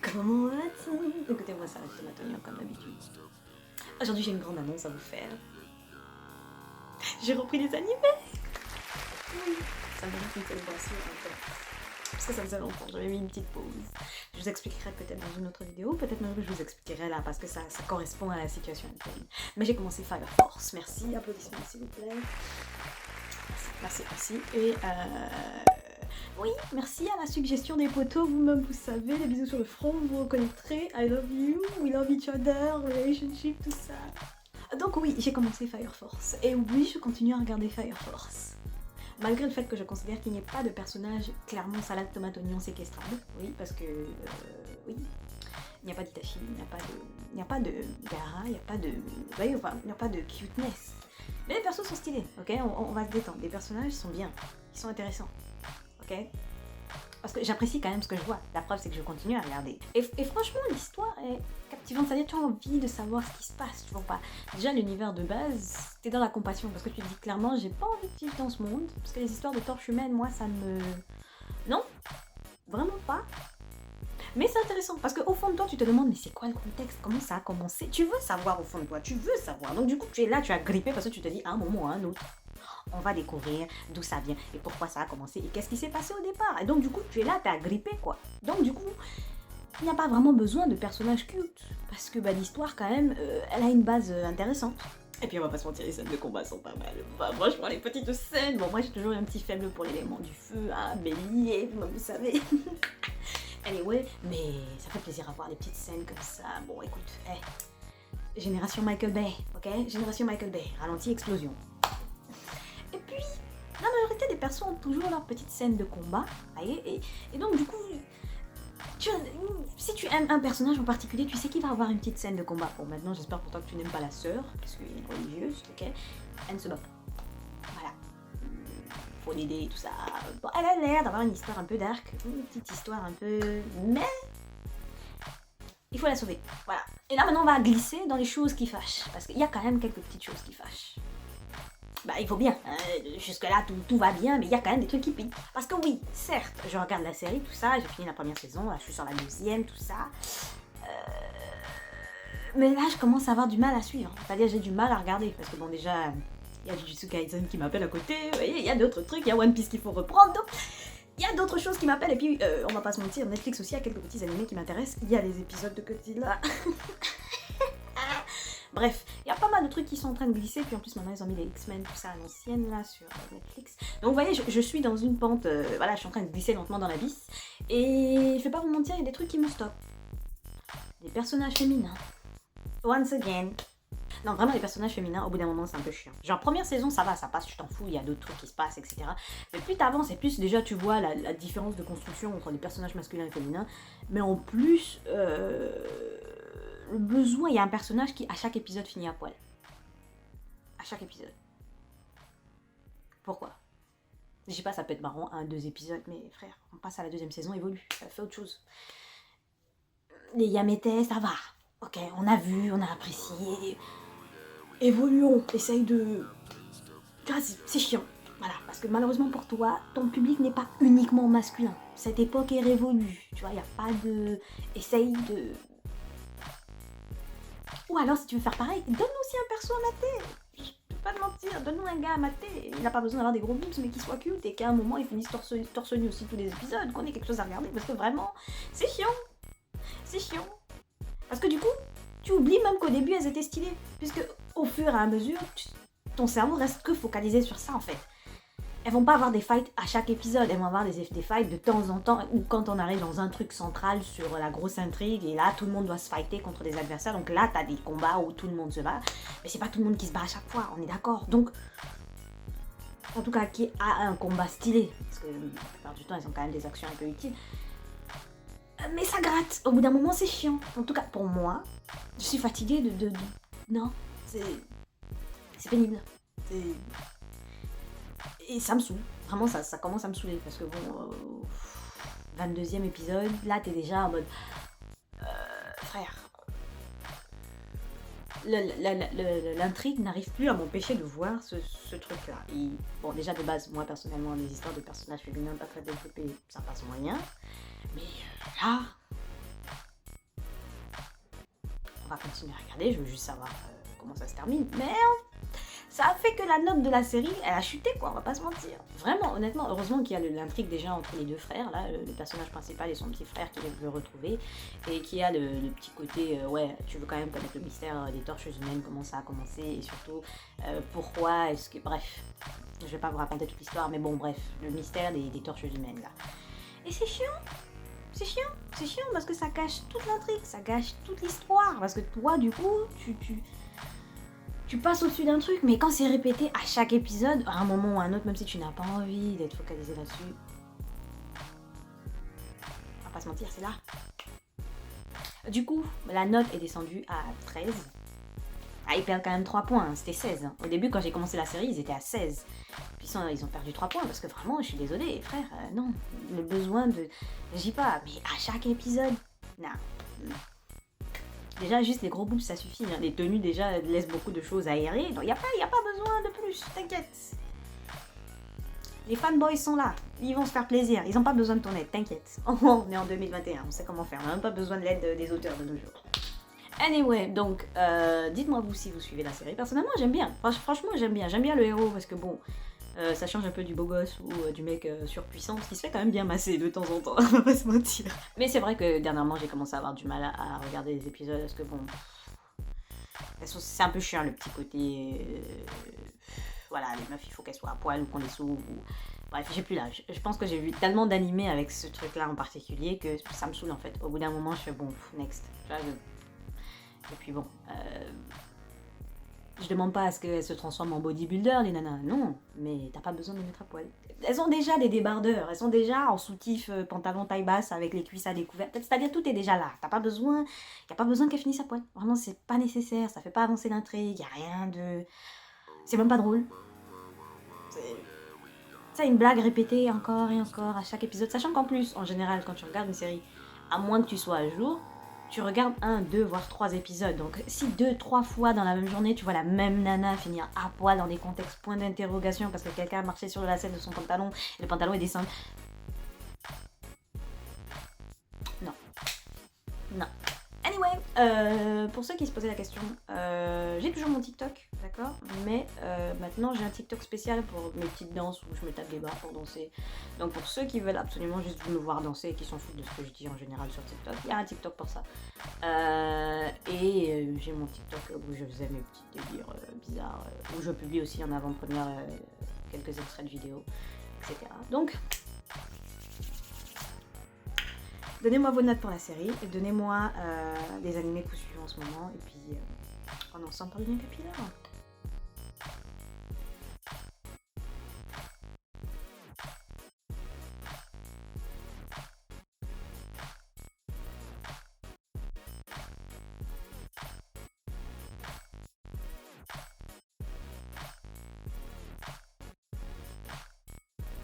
Comment va-t-il? Écoutez-moi ça, Thomas Tonio, comme d'habitude. Aujourd'hui, j'ai une grande annonce à vous faire. J'ai repris les animés. Oui, ça mérite une célébration en fait. Parce que ça faisait longtemps, j'avais mis une petite pause. Je vous expliquerai peut-être dans une autre vidéo, peut-être même que je vous expliquerai là, parce que ça correspond à la situation actuelle. Mais j'ai commencé Fire Force, merci, applaudissements s'il vous plaît. Merci. Et oui, merci à la suggestion des potos, vous-même vous savez, les bisous sur le front, vous vous reconnaîtrez. I love you, we love each other, relationship, tout ça. Donc oui, j'ai commencé Fire Force. Et oui, je continue à regarder Fire Force. Malgré le fait que je considère qu'il n'y ait pas de personnage clairement salade, tomate, oignon, séquestrable. Oui, parce que... oui. Il n'y a pas d'Itachi, il n'y a pas de Gaara, il n'y a pas de... Oui, enfin, il n'y a pas de cuteness. Mais les persos sont stylés, ok, on va se détendre. Les personnages sont bien, ils sont intéressants, ok. Parce que j'apprécie quand même ce que je vois. La preuve, c'est que je continue à regarder. Et franchement, l'histoire est captivante. C'est-à-dire que tu as envie de savoir ce qui se passe, tu vois pas. Déjà, l'univers de base, t'es dans la compassion. Parce que tu te dis clairement, j'ai pas envie de vivre dans ce monde. Parce que les histoires de torches humaines, moi, ça me... Non, vraiment pas. Mais c'est intéressant, parce qu'au fond de toi, tu te demandes, mais c'est quoi le contexte? Comment ça a commencé? Tu veux savoir au fond de toi, tu veux savoir. Donc du coup, tu es là, tu as grippé parce que tu te dis, à un moment ou à un autre, on va découvrir d'où ça vient et pourquoi ça a commencé et qu'est-ce qui s'est passé au départ. Et donc du coup, tu es là, tu as grippé quoi. Donc du coup, il n'y a pas vraiment besoin de personnages cultes, parce que bah, l'histoire quand même, elle a une base intéressante. Et puis on va pas se mentir, les scènes de combat sont pas mal. Bah, franchement, les petites scènes, bon moi j'ai toujours eu un petit faible pour l'élément du feu, hein, bélier, vous savez. Anyway, mais ça fait plaisir à voir les petites scènes comme ça. Bon, écoute, génération Michael Bay, ok? Génération Michael Bay, ralenti, explosion. Et puis, la majorité des persos ont toujours leurs petites scènes de combat. Et donc, du coup, si tu aimes un personnage en particulier, tu sais qu'il va avoir une petite scène de combat. Bon, maintenant, j'espère pour toi que tu n'aimes pas la sœur, parce qu'elle est religieuse, ok? Elle ne se bat pas. Voilà. Faut l'aider et tout ça. Bon, elle a l'air d'avoir une histoire un peu dark, une petite histoire un peu... Mais il faut la sauver, voilà. Et là maintenant on va glisser dans les choses qui fâchent, parce qu'il y a quand même quelques petites choses qui fâchent. Bah il faut bien, jusque là tout va bien, mais il y a quand même des trucs qui piquent. Parce que oui, certes, je regarde la série, tout ça, j'ai fini la première saison, là je suis sur la deuxième, tout ça. Mais là je commence à avoir du mal à suivre, c'est-à-dire j'ai du mal à regarder, parce que bon déjà... Il y a Jujutsu Kaisen qui m'appelle à côté, vous voyez, il y a d'autres trucs, il y a One Piece qu'il faut reprendre, donc il y a d'autres choses qui m'appellent, et puis on va pas se mentir, Netflix aussi a quelques petits animés qui m'intéressent, il y a les épisodes de Godzilla. Bref, il y a pas mal de trucs qui sont en train de glisser, puis en plus maintenant ils ont mis les X-Men, tout ça à l'ancienne là sur Netflix. Donc vous voyez, je suis dans une pente, voilà, je suis en train de glisser lentement dans l'abysse, et je vais pas vous mentir, il y a des trucs qui me stoppent. Des personnages féminins. Once again. Non, vraiment, les personnages féminins, au bout d'un moment, c'est un peu chiant. Genre, première saison, ça va, ça passe, tu t'en fous, il y a d'autres trucs qui se passent, etc. Mais plus t'avances, et plus déjà tu vois la différence de construction entre les personnages masculins et féminins. Mais en plus, le besoin, il y a un personnage qui, à chaque épisode, finit à poil. À chaque épisode. Pourquoi? Je sais pas, ça peut être marrant, 1-2 épisodes, mais frère, on passe à la deuxième saison, évolue, ça fait autre chose. Les Yamete, ça va. Ok, on a vu, on a apprécié. Évoluons, essaye de... Vas-y, c'est chiant. Voilà, parce que malheureusement pour toi, ton public n'est pas uniquement masculin. Cette époque est révolue, tu vois, il n'y a pas de... Essaye de... Ou alors, si tu veux faire pareil, donne-nous aussi un perso à mater. Je peux pas te mentir, donne-nous un gars à mater. Il n'a pas besoin d'avoir des gros boobs, mais qu'il soit cute et qu'à un moment, il finisse torse nu aussi tous les épisodes, qu'on ait quelque chose à regarder, parce que vraiment, c'est chiant. C'est chiant. Parce que du coup, tu oublies même qu'au début, elles étaient stylées. Puisque au fur et à mesure, ton cerveau reste que focalisé sur ça en fait. Elles vont pas avoir des fights à chaque épisode, elles vont avoir des fights de temps en temps, ou quand on arrive dans un truc central sur la grosse intrigue, et là tout le monde doit se fighter contre des adversaires, donc là t'as des combats où tout le monde se bat, mais c'est pas tout le monde qui se bat à chaque fois, on est d'accord. Donc, en tout cas, qui a un combat stylé, parce que la plupart du temps ils ont quand même des actions un peu utiles, mais ça gratte, au bout d'un moment c'est chiant. En tout cas pour moi, je suis fatiguée de... Non, c'est pénible. Et ça me saoule. Vraiment, ça commence à me saouler. Parce que bon, 22e épisode, là t'es déjà en mode... frère. L'intrigue n'arrive plus à m'empêcher de voir ce truc-là. Bon, déjà de base, moi personnellement, les histoires de personnages féminins pas très développés, ça passe moyen. Mais là, pas continuer à regarder, je veux juste savoir comment ça se termine. Mais ça a fait que la note de la série, elle a chuté quoi, on va pas se mentir. Vraiment, honnêtement, heureusement qu'il y a l'intrigue déjà entre les deux frères, là, le personnage principal et son petit frère qui veut retrouver, et qui a le petit côté, ouais, tu veux quand même connaître le mystère des torches humaines, comment ça a commencé, et surtout, pourquoi est-ce que... Bref, je vais pas vous raconter toute l'histoire, mais bon, bref, le mystère des torches humaines, là. Et c'est chiant. C'est chiant parce que ça gâche toute l'intrigue, ça gâche toute l'histoire, parce que toi, du coup, tu passes au-dessus d'un truc, mais quand c'est répété à chaque épisode, à un moment ou à un autre, même si tu n'as pas envie d'être focalisé là-dessus, on va pas se mentir, c'est là. Du coup, la note est descendue à 13. Ah, ils perdent quand même 3 points, hein, c'était 16. Au début, quand j'ai commencé la série, ils étaient à 16. Puis ils ont perdu 3 points, parce que vraiment, je suis désolée, frère, non. Le besoin de... Je dis pas, mais à chaque épisode, non. Déjà, juste les gros boobs, ça suffit. Hein. Les tenues, déjà, laissent beaucoup de choses à aérer. Donc, il n'y a pas besoin de plus, t'inquiète. Les fanboys sont là. Ils vont se faire plaisir. Ils n'ont pas besoin de ton aide, t'inquiète. On est en 2021, on sait comment faire. On n'a même pas besoin de l'aide des auteurs de nos jours. Anyway, donc, dites-moi vous si vous suivez la série. Personnellement, j'aime bien. Franchement, j'aime bien. J'aime bien le héros parce que bon... ça change un peu du beau gosse ou du mec surpuissant, parce qu'il se fait quand même bien masser de temps en temps, on va pas se mentir. Mais c'est vrai que dernièrement j'ai commencé à avoir du mal à regarder les épisodes, parce que bon... C'est un peu chiant le petit côté... voilà, les meufs il faut qu'elles soient à poil ou qu'on les sauve, ou... Bref, j'ai plus l'âge. Je pense que j'ai vu tellement d'animés avec ce truc-là en particulier que ça me saoule en fait. Au bout d'un moment je fais bon, next. Et puis bon... Je demande pas à ce qu'elles se transforment en bodybuilder, les nanas, non, mais t'as pas besoin de les mettre à poil. Elles ont déjà des débardeurs, elles sont déjà en soutif, pantalon taille basse avec les cuisses à découvert. C'est-à-dire tout est déjà là, y a pas besoin qu'elles finissent à poil. Vraiment, c'est pas nécessaire, ça fait pas avancer l'intrigue, y a rien de... C'est même pas drôle. C'est une blague répétée encore et encore à chaque épisode, sachant qu'en plus, en général, quand tu regardes une série, à moins que tu sois à jour, tu regardes 1, 2, voire 3 épisodes. Donc si 2, 3 fois dans la même journée, tu vois la même nana finir à poil dans des contextes points d'interrogation parce que quelqu'un a marché sur la selle de son pantalon et le pantalon est descendu. Non. Non. Anyway, pour ceux qui se posaient la question, j'ai toujours mon TikTok, d'accord, mais maintenant j'ai un TikTok spécial pour mes petites danses où je me tape des barres pour danser. Donc pour ceux qui veulent absolument juste me voir danser et qui s'en foutent de ce que je dis en général sur TikTok, il y a un TikTok pour ça. Et j'ai mon TikTok où je faisais mes petits délires bizarres, où je publie aussi en avant-première quelques extraits de vidéos, etc. Donc... donnez-moi vos notes pour la série, et donnez-moi des animés que vous suivez en ce moment, et puis on en s'en parle bien capillaire.